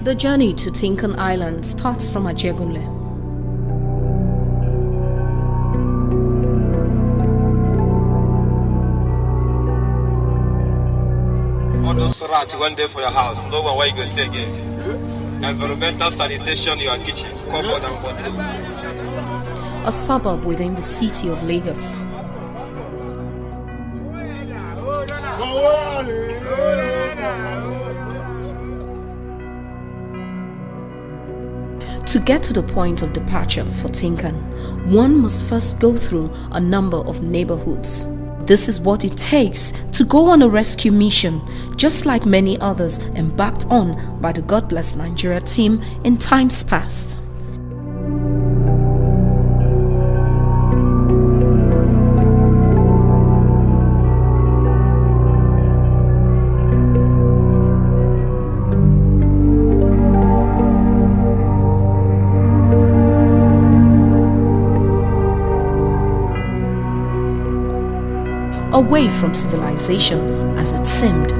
The journey to Tinkan Island starts from Ajegunle. All those rats one day for your house, no one where you go say again. Environmental sanitation in your kitchen, cupboard and wardrobe. A suburb within the city of Lagos. To get to the point of departure for Tinkan, one must first go through a number of neighborhoods. This is what it takes to go on a rescue mission, just like many others embarked on by the God Bless Nigeria team in times past. Away from civilization as it seemed.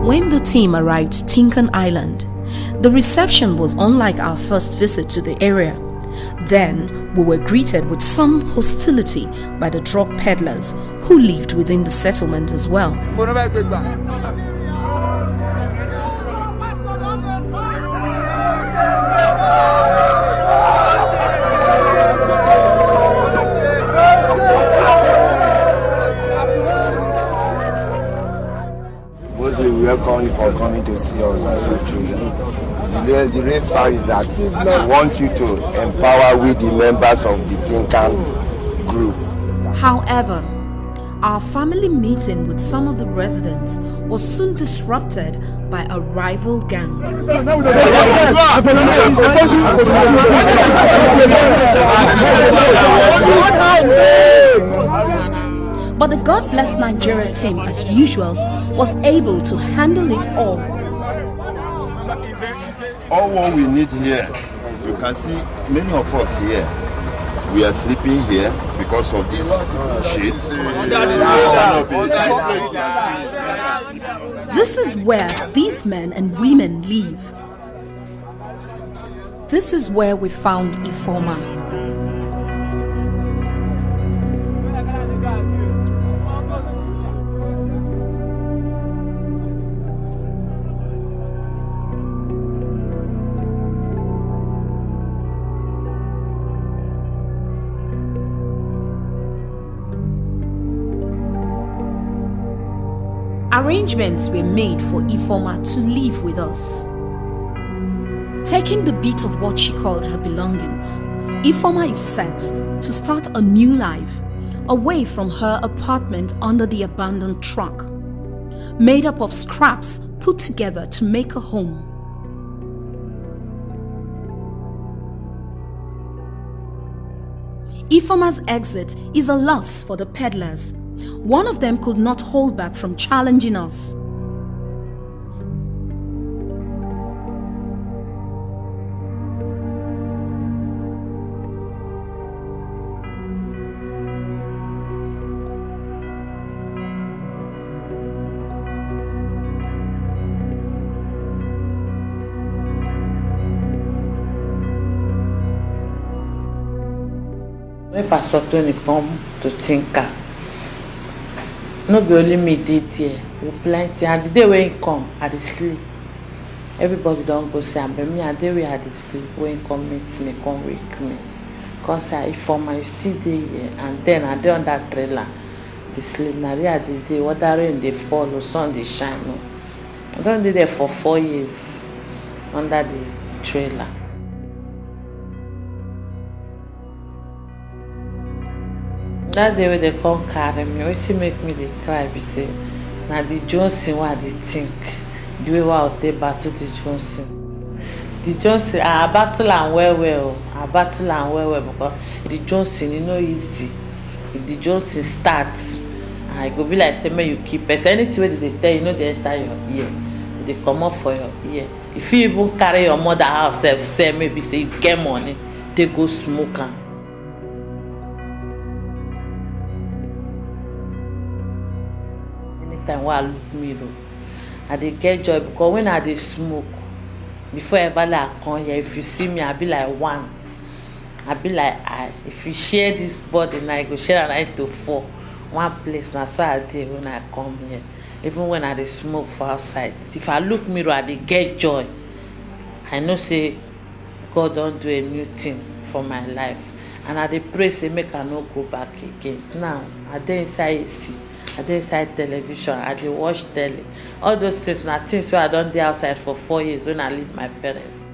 When the team arrived at Tinkan Island, the reception was unlike our first visit to the area. Then we were greeted with some hostility by the drug peddlers who lived within the settlement as well. Mostly we welcome you for coming to see us as we children. The real fact is that we want you to empower with the members of the Tinkan group. However, our family meeting with some of the residents was soon disrupted by a rival gang. But the God Bless Nigeria team, as usual, was able to handle it all. All what we need here, you can see many of us here, we are sleeping here because of this sheets. This is where these men and women live. This is where we found Ifoma. Arrangements were made for Ifoma to live with us. Taking the beat of what she called her belongings, Ifoma is set to start a new life away from her apartment under the abandoned truck, made up of scraps put together to make a home. Ifoma's exit is a loss for the peddlers. One of them could not hold back from challenging us. When Pastor Tony come to Tinkan, no be only me dey there, we plenty. And the day when he come, I dey sleep. Everybody don't go say, but me, I dey where I dey sleep. When he come meet me, come wake me. Cause Ifoma still dey here, and then I dey on that trailer, dey sleep. Now there I dey, whether rain dey fall or sun dey shine. No, I don dey there for 4 years under the trailer. That day when they come carry me, wetin make me dey cry be say, na the Johnson wey I dey think, the way wey I take battle the Johnson. The Johnson, I battle am well. I battle am well because the Johnson, e no easy. If the Johnson starts, e go be like say make you keep person. Anything wey dey tell you, no dey enter your ear, e dey comot for your ear. You fit even carry your mother house sef sell, maybe say you get money, take go smoke am. Anytime wey I look mirror, I dey get joy because when I dey smoke, before ever like I come here, if you see me, I be like one. I be like if you share this body now, you go share am 9 to 4. One place na so I dey when I come here. Even when I dey smoke for outside, if I look mirror, I dey get joy. I know say God don do a new thing for my life, and I dey pray say make I no go back again. Now I dey inside AC, I dey inside television, I dey watch tele. All those things na things wey I don dey outside for 4 years when I leave my parents.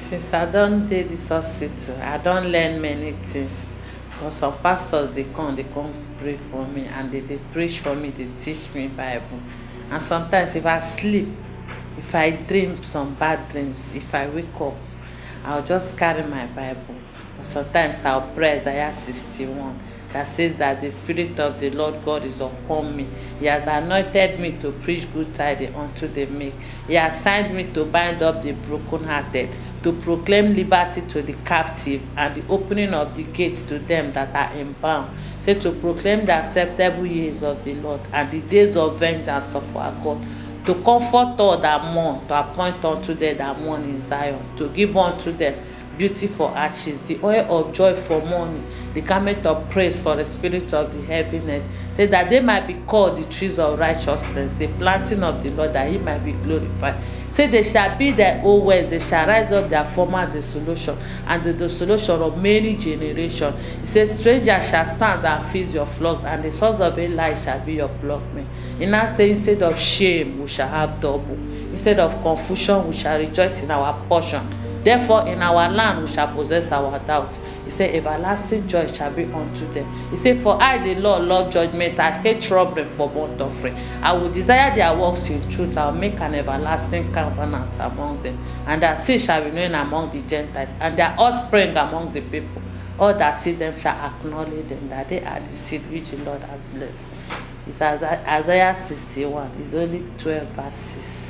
Since I don dey this hospital, I don learn many things. Because some pastors dey come pray for me, and they preach for me, they teach me Bible. And sometimes if I sleep, if I dream some bad dreams, if I wake up, I'll just carry my Bible. Or sometimes I'll pray Isaiah 61 that says that the Spirit of the Lord God is upon me. He has anointed me to preach good tidings unto the meek. He has assigned me to bind up the brokenhearted, to proclaim liberty to the captive, and the opening of the gates to them that are bound. Say to proclaim the acceptable years of the Lord, and the days of vengeance of our God, to comfort all that mourn, to appoint unto them that mourn in Zion, to give unto them beauty for ashes, the oil of joy for mourning, the garment of praise for the spirit of the heaviness. Say that they might be called the trees of righteousness, the planting of the Lord, that he might be glorified. Say they shall be their old ways, they shall rise up their former desolation, and the desolation of many generations. He says, strangers shall stand and feast your flocks, and the sons of Eli shall be your flockmen. He now says, instead of shame we shall have double, instead of confusion we shall rejoice in our portion. Therefore in our land we shall possess our doubt. He said, everlasting joy shall be unto them. He said, for I the Lord love judgment, I hate robbery for burnt offering. I will desire their works in truth. I will make an everlasting covenant among them, and their seed shall be known among the Gentiles, and their offspring among the people. All that see them shall acknowledge them, that they are the seed which the Lord has blessed. It's Isaiah 61. It's only 12 verses.